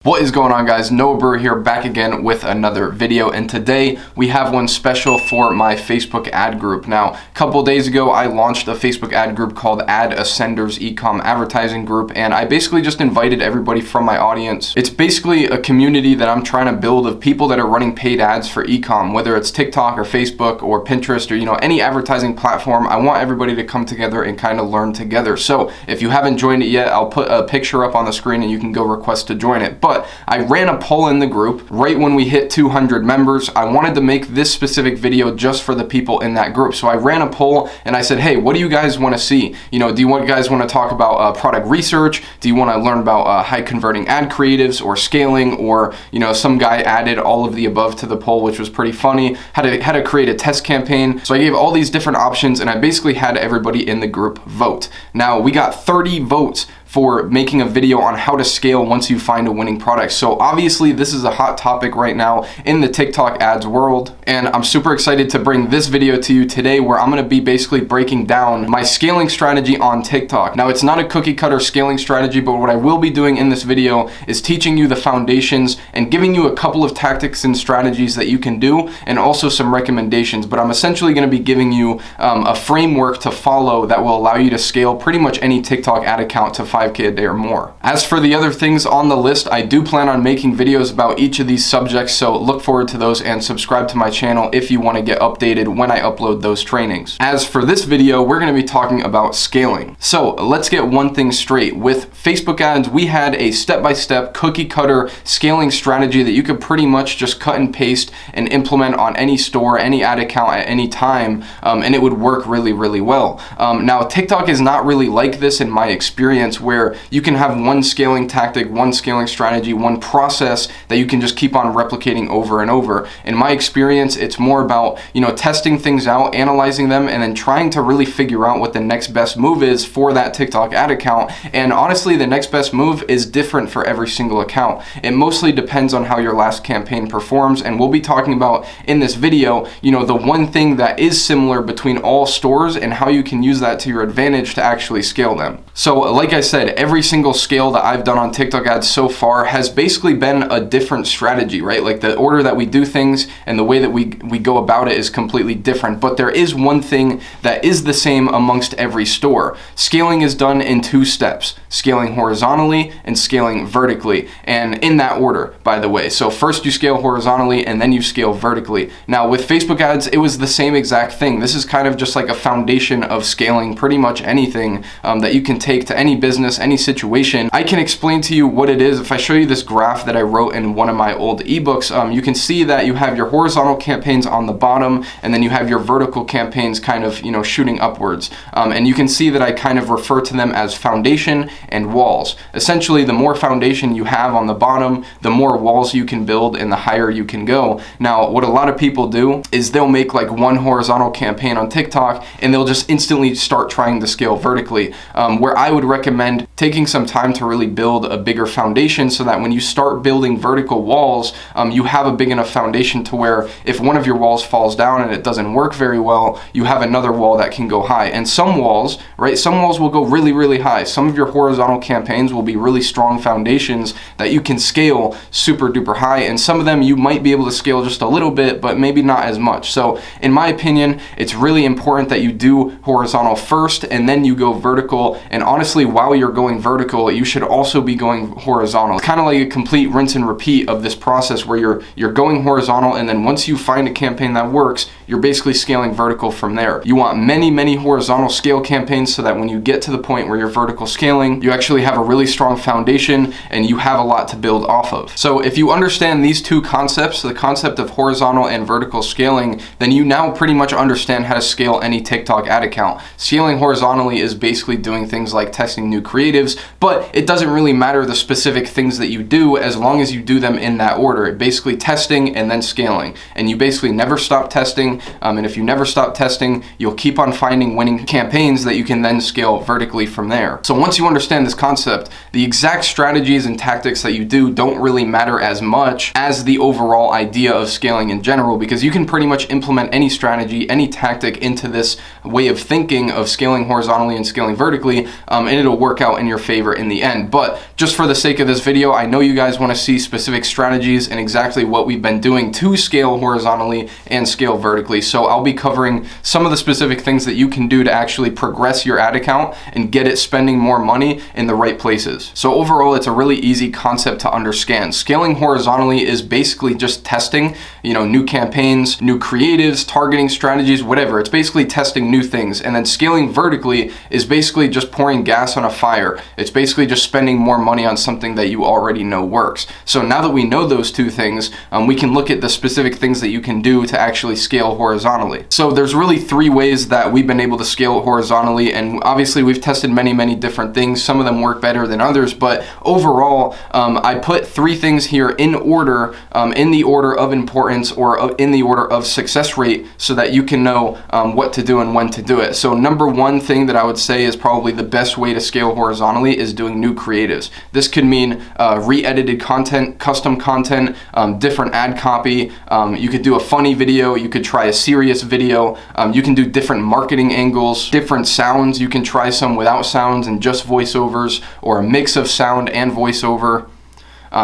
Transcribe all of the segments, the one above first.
What is going on, guys? Brewer here, back again with another video, and today we have one special for my Facebook ad group. Now, a couple days ago I launched a Facebook ad group called Ad Ascenders Ecom Advertising Group, and I basically just invited everybody from my audience. It's basically a community that I'm trying to build of people that are running paid ads for ecom, whether it's TikTok or Facebook or Pinterest or any advertising platform. I want everybody to come together and kind of learn together. So if you haven't joined it yet, I'll put a picture up on the screen and you can go request to join it. But I ran a poll in the group right when we hit 200 members. I wanted to make this specific video just for the people in that group. So I ran a poll and I said, hey, what do you guys want to see? Do you guys want to talk about product research? Do you want to learn about high converting ad creatives or scaling? Or, some guy added all of the above to the poll, which was pretty funny. How to create a test campaign. So I gave all these different options and I basically had everybody in the group vote. Now we got 30 votes for making a video on how to scale once you find a winning product. So obviously this is a hot topic right now in the TikTok ads world, and I'm super excited to bring this video to you today where I'm gonna be basically breaking down my scaling strategy on TikTok. Now, it's not a cookie cutter scaling strategy, but what I will be doing in this video is teaching you the foundations and giving you a couple of tactics and strategies that you can do, and also some recommendations. But I'm essentially gonna be giving you a framework to follow that will allow you to scale pretty much any TikTok ad account to 5K a day or more. As for the other things on the list, I do plan on making videos about each of these subjects, so look forward to those and subscribe to my channel if you want to get updated when I upload those trainings. As for this video, we're going to be talking about scaling. So let's get one thing straight. With Facebook ads, we had a step-by-step cookie cutter scaling strategy that you could pretty much just cut and paste and implement on any store, any ad account at any time, and it would work really, really well. Now, TikTok is not really like this in my experience, where you can have one scaling tactic, one scaling strategy, one process that you can just keep on replicating over and over. In my experience, it's more about, testing things out, analyzing them, and then trying to really figure out what the next best move is for that TikTok ad account. And honestly, the next best move is different for every single account. It mostly depends on how your last campaign performs, and we'll be talking about in this video, the one thing that is similar between all stores and how you can use that to your advantage to actually scale them. So like I said, every single scale that I've done on TikTok ads so far has basically been a different strategy, right? Like the order that we do things and the way that we go about it is completely different. But there is one thing that is the same amongst every store. Scaling is done in two steps: scaling horizontally and scaling vertically. And in that order, by the way. So first you scale horizontally and then you scale vertically. Now with Facebook ads, it was the same exact thing. This is kind of just like a foundation of scaling pretty much anything that you can take to any business, any situation. I can explain to you what it is. If I show you this graph that I wrote in one of my old ebooks, you can see that you have your horizontal campaigns on the bottom, and then you have your vertical campaigns kind of, shooting upwards. And you can see that I kind of refer to them as foundation and walls. Essentially, the more foundation you have on the bottom, the more walls you can build and the higher you can go. Now, what a lot of people do is they'll make like one horizontal campaign on TikTok and they'll just instantly start trying to scale vertically, where I would recommend taking some time to really build a bigger foundation so that when you start building vertical walls, you have a big enough foundation to where if one of your walls falls down and it doesn't work very well, you have another wall that can go high. And some walls, right, some walls will go really, really high. Some of your horizontal campaigns will be really strong foundations that you can scale super duper high, and some of them you might be able to scale just a little bit, but maybe not as much. So in my opinion, it's really important that you do horizontal first and then you go vertical. And honestly, while you're going vertical, you should also be going horizontal. It's kind of like a complete rinse and repeat of this process where you're going horizontal, and then once you find a campaign that works, you're basically scaling vertical from there. You want many, many horizontal scale campaigns so that when you get to the point where you're vertical scaling, you actually have a really strong foundation and you have a lot to build off of. So if you understand these two concepts, the concept of horizontal and vertical scaling, then you now pretty much understand how to scale any TikTok ad account. Scaling horizontally is basically doing things like testing new creatives, but it doesn't really matter the specific things that you do as long as you do them in that order. Basically testing and then scaling, and you basically never stop testing testing, and if you never stop testing, you'll keep on finding winning campaigns that you can then scale vertically from there. So once you understand this concept, the exact strategies and tactics that you do don't really matter as much as the overall idea of scaling in general, because you can pretty much implement any strategy, any tactic into this way of thinking of scaling horizontally and scaling vertically, and it'll work out in your favor in the end. But just for the sake of this video, I know you guys want to see specific strategies and exactly what we've been doing to scale horizontally and scale vertically. So I'll be covering some of the specific things that you can do to actually progress your ad account and get it spending more money in the right places. So overall, it's a really easy concept to understand. Scaling horizontally is basically just testing, new campaigns, new creatives, targeting strategies, whatever. It's basically testing new things. And then scaling vertically is basically just pouring gas on a fire. It's basically just spending more money on something that you already know works. So now that we know those two things, we can look at the specific things that you can do to actually scale horizontally. So there's really three ways that we've been able to scale horizontally, and obviously we've tested many different things. Some of them work better than others, but overall, I put three things here in order, in the order of importance or in the order of success rate, so that you can know what to do and when to do it. So number one thing that I would say is probably the best way to scale horizontally is doing new creatives. This could mean re-edited content, custom content, different ad copy. You could do a funny video, you could try a serious video, you can do different marketing angles, different sounds. You can try some without sounds and just voiceovers, or a mix of sound and voiceover.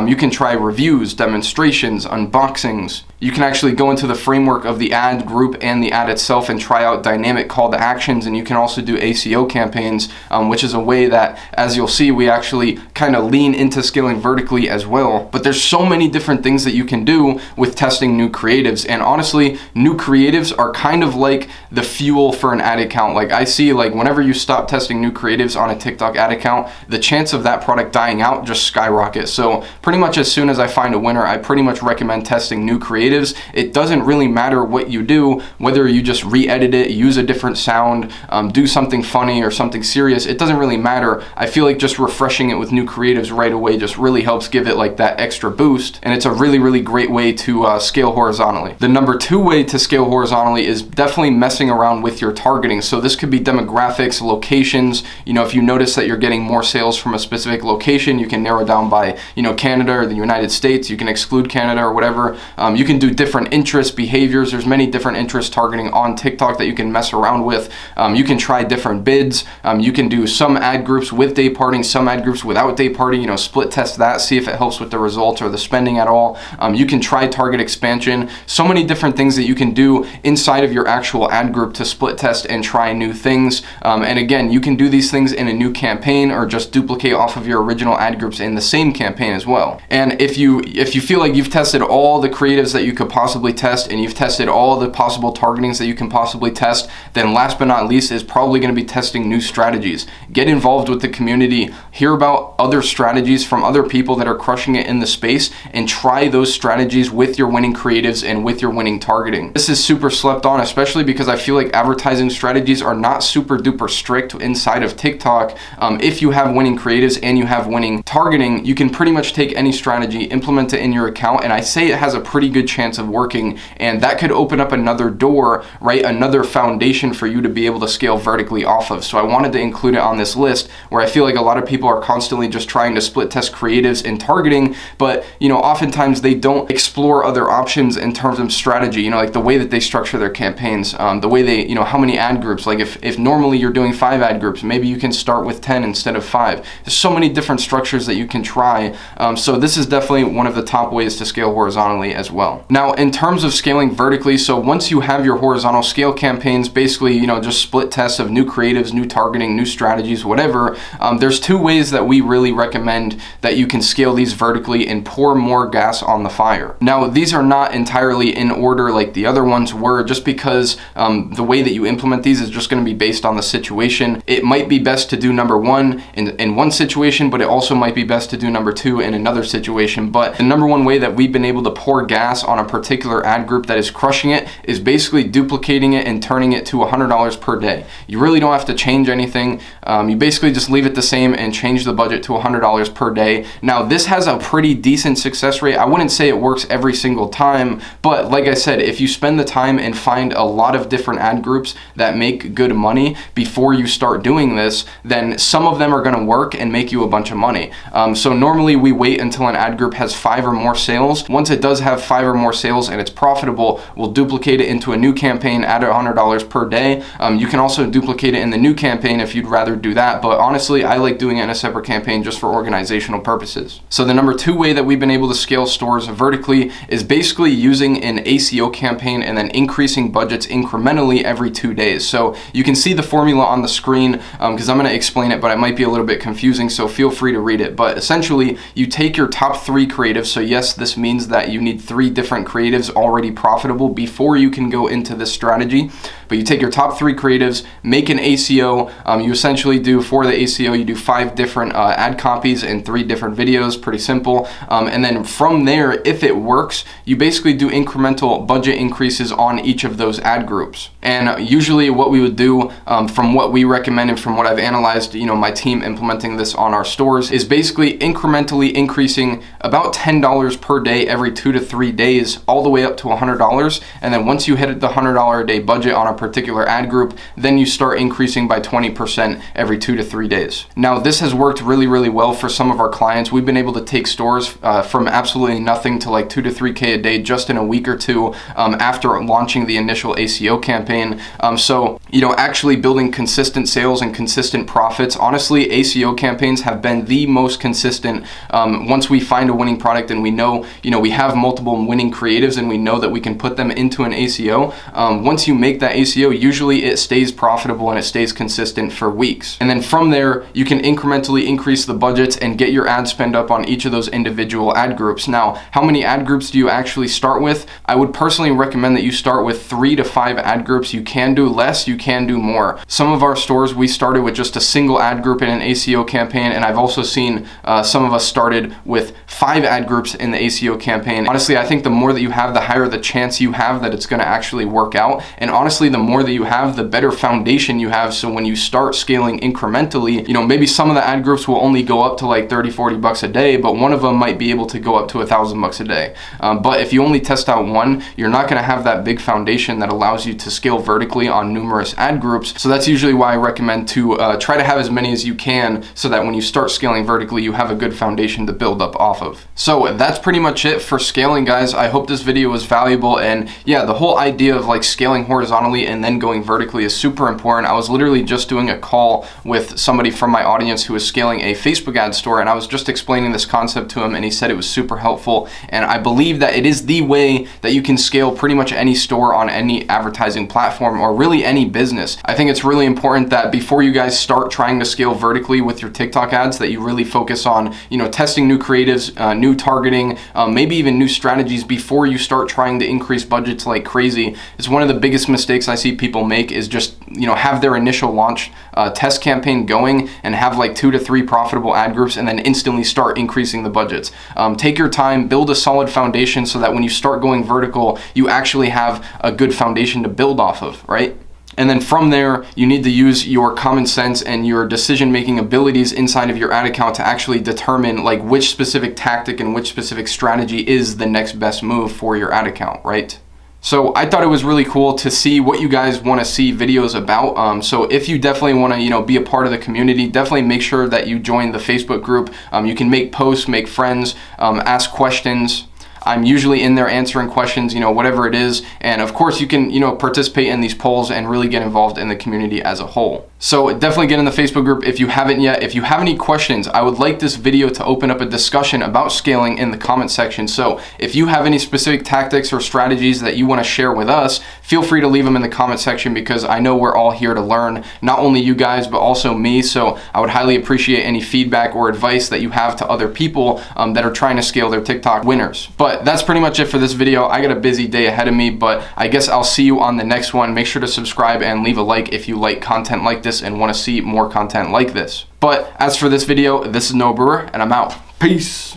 You can try reviews, demonstrations, unboxings. You can actually go into the framework of the ad group and the ad itself and try out dynamic call to actions, and you can also do ACO campaigns, which is a way that, as you'll see, we actually kind of lean into scaling vertically as well. But there's so many different things that you can do with testing new creatives, and honestly, new creatives are kind of like the fuel for an ad account. Like I see, like whenever you stop testing new creatives on a TikTok ad account, the chance of that product dying out just skyrockets. So pretty much as soon as I find a winner, I pretty much recommend testing new creatives. It doesn't really matter what you do, whether you just re-edit it, use a different sound, do something funny or something serious. It doesn't really matter. I feel like just refreshing it with new creatives right away just really helps give it like that extra boost, and it's a really great way to scale horizontally. The number two way to scale horizontally is definitely messing around with your targeting. So this could be demographics, locations. If you notice that you're getting more sales from a specific location, you can narrow down by Canada or the United States. You can exclude Canada or whatever. You can do different interests, behaviors. There's many different interest targeting on TikTok that you can mess around with. You can try different bids. You can do some ad groups with day parting, some ad groups without day parting. Split test that, see if it helps with the results or the spending at all. You can try target expansion. So many different things that you can do inside of your actual ad group to split test and try new things. And again, you can do these things in a new campaign or just duplicate off of your original ad groups in the same campaign as well. And if you feel like you've tested all the creatives that you could possibly test, and you've tested all the possible targetings that you can possibly test, then last but not least is probably going to be testing new strategies. Get involved with the community, hear about other strategies from other people that are crushing it in the space, and try those strategies with your winning creatives and with your winning targeting. This is super slept on, especially because I feel like advertising strategies are not super duper strict inside of TikTok. If you have winning creatives and you have winning targeting, you can pretty much take any strategy, implement it in your account, and I say it has a pretty good chance of working, and that could open up another door, right? Another foundation for you to be able to scale vertically off of. So I wanted to include it on this list, where I feel like a lot of people are constantly just trying to split test creatives and targeting, but oftentimes they don't explore other options in terms of strategy, like the way that they structure their campaigns, the way they, how many ad groups. Like if normally you're doing 5 ad groups, maybe you can start with 10 instead of 5. There's so many different structures that you can try. So this is definitely one of the top ways to scale horizontally as well. Now, in terms of scaling vertically, so once you have your horizontal scale campaigns, basically, just split tests of new creatives, new targeting, new strategies, whatever, there's two ways that we really recommend that you can scale these vertically and pour more gas on the fire. Now, these are not entirely in order like the other ones were, just because the way that you implement these is just going to be based on the situation. It might be best to do number one in one situation, but it also might be best to do number two in another situation. But the number one way that we've been able to pour gas on a particular ad group that is crushing it is basically duplicating it and turning it to $100 per day. You really don't have to change anything. You basically just leave it the same and change the budget to $100 per day. Now, this has a pretty decent success rate. I wouldn't say it works every single time, but like I said, if you spend the time and find a lot of different ad groups that make good money before you start doing this, then some of them are going to work and make you a bunch of money. So normally we wait until an ad group has 5 or more sales. Once it does have 5 or more sales and it's profitable, we'll duplicate it into a new campaign at $100 per day. You can also duplicate it in the new campaign if you'd rather do that, but honestly, I like doing it in a separate campaign just for organizational purposes. So the number 2 way that we've been able to scale stores vertically is basically using an ACO campaign and then increasing budgets incrementally every 2 days. So you can see the formula on the screen because I'm going to explain it, but it might be a little bit confusing, so feel free to read it. But essentially, you take your top 3 creatives. So yes, this means that you need 3 different creatives already profitable before you can go into this strategy. But you take your top 3 creatives, make an ACO. You essentially do, for the ACO, you do 5 different ad copies and 3 different videos, pretty simple. And then from there, if it works, you basically do incremental budget increases on each of those ad groups. And usually what we would do, from what we recommend and from what I've analyzed, my team implementing this on our stores, is basically incrementally increasing about $10 per day every 2 to 3 days, all the way up to $100. And then once you hit the $100 a day budget on a particular ad group, then you start increasing by 20% every 2 to 3 days. Now, this has worked really, really well for some of our clients. We've been able to take stores from absolutely nothing to like 2 to 3K a day just in a week or two after launching the initial ACO campaign. So, actually building consistent sales and consistent profits. Honestly, ACO campaigns have been the most consistent. Once we find a winning product and we know, we have multiple winning creatives and we know that we can put them into an ACO, once you make that ACO, usually it stays profitable and it stays consistent for weeks. And then from there, you can incrementally increase the budgets and get your ad spend up on each of those individual ad groups. Now, how many ad groups do you actually start with? I would personally recommend that you start with 3 to 5 ad groups. You can do less, you can do more. Some of our stores, we started with just a single ad group in an ACO campaign, and I've also seen some of us started with 5 ad groups in the ACO campaign. Honestly, I think the more that you have, the higher the chance you have that it's going to actually work out. And honestly, the more that you have, the better foundation you have. So when you start scaling incrementally, maybe some of the ad groups will only go up to like 30, 40 bucks a day, but one of them might be able to go up to $1,000 a day. But if you only test out one, you're not going to have that big foundation that allows you to scale vertically on numerous ad groups. So that's usually why I recommend to try to have as many as you can so that when you start scaling vertically, you have a good foundation to build up off of. So that's pretty much it for scaling, guys. I hope this video was valuable. And yeah, the whole idea of like scaling horizontally and then going vertically is super important. I was literally just doing a call with somebody from my audience who was scaling a Facebook ad store, and I was just explaining this concept to him, and he said it was super helpful. And I believe that it is the way that you can scale pretty much any store on any advertising platform or really any business. I think it's really important that before you guys start trying to scale vertically with your TikTok ads, that you really focus on, testing new creatives, new targeting, maybe even new strategies before you start trying to increase budgets like crazy. It's one of the biggest mistakes I see people make is just, have their initial launch test campaign going and have like 2 to 3 profitable ad groups and then instantly start increasing the budgets. Take your time, build a solid foundation so that when you start going vertical, you actually have a good foundation to build off of, right? And then from there, you need to use your common sense and your decision-making abilities inside of your ad account to actually determine like which specific tactic and which specific strategy is the next best move for your ad account, right? So I thought it was really cool to see what you guys want to see videos about. So if you definitely want to, be a part of the community, definitely make sure that you join the Facebook group. You can make posts, make friends, ask questions. I'm usually in there answering questions, whatever it is. And of course you can, participate in these polls and really get involved in the community as a whole. So definitely get in the Facebook group if you haven't yet. If you have any questions, I would like this video to open up a discussion about scaling in the comment section. So if you have any specific tactics or strategies that you want to share with us, feel free to leave them in the comment section because I know we're all here to learn, not only you guys, but also me. So I would highly appreciate any feedback or advice that you have to other people that are trying to scale their TikTok winners. But that's pretty much it for this video. I got a busy day ahead of me, but I guess I'll see you on the next one. Make sure to subscribe and leave a like if you like content like this and want to see more content like this. But as for this video, this is Brewer, and I'm out. Peace.